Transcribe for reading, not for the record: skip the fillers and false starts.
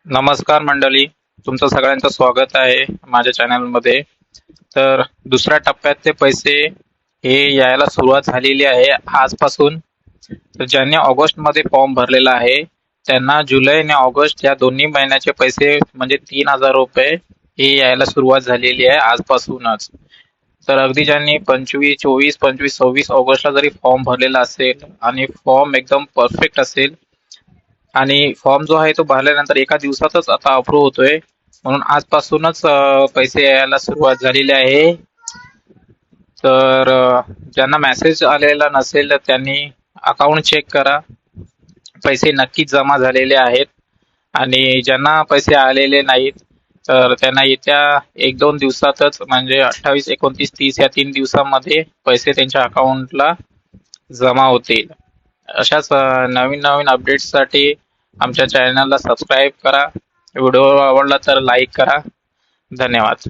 नमस्कार मंडळी, तुमचं सगळ्यांचं स्वागत आहे माझ्या चॅनलमध्ये. तर दुसऱ्या टप्प्यातले पैसे हे यायला सुरुवात झालेली आहे आजपासून. तर ज्यांनी ऑगस्टमध्ये फॉर्म भरलेला आहे त्यांना जुलै आणि ऑगस्ट या दोन्ही महिन्याचे पैसे म्हणजे 3,000 रुपये हे यायला सुरुवात झालेली आहे आजपासूनच. तर अगदी ज्यांनी 25, 24, 25, 26 ऑगस्टला जरी फॉर्म भरलेला असेल आणि फॉर्म एकदम परफेक्ट असेल आणि फॉर्म जो आहे तो भरल्यानंतर एका दिवसातच आता अप्रूव्ह होतोय, म्हणून आजपासूनच पैसे यायला सुरुवात झालेली आहे. तर ज्यांना मेसेज आलेला नसेल तर त्यांनी अकाउंट चेक करा, पैसे नक्कीच जमा झालेले आहेत. आणि ज्यांना पैसे आलेले नाहीत तर त्यांना येत्या 1-2 दिवसातच म्हणजे 28, 29, 30 या 3 दिवसामध्ये पैसे त्यांच्या अकाउंटला जमा होतील. अशाच नवीन नवीन अपडेट्ससाठी आमच्या चॅनलला सबस्क्राईब करा. व्हिडिओ आवडला तर लाईक करा. धन्यवाद.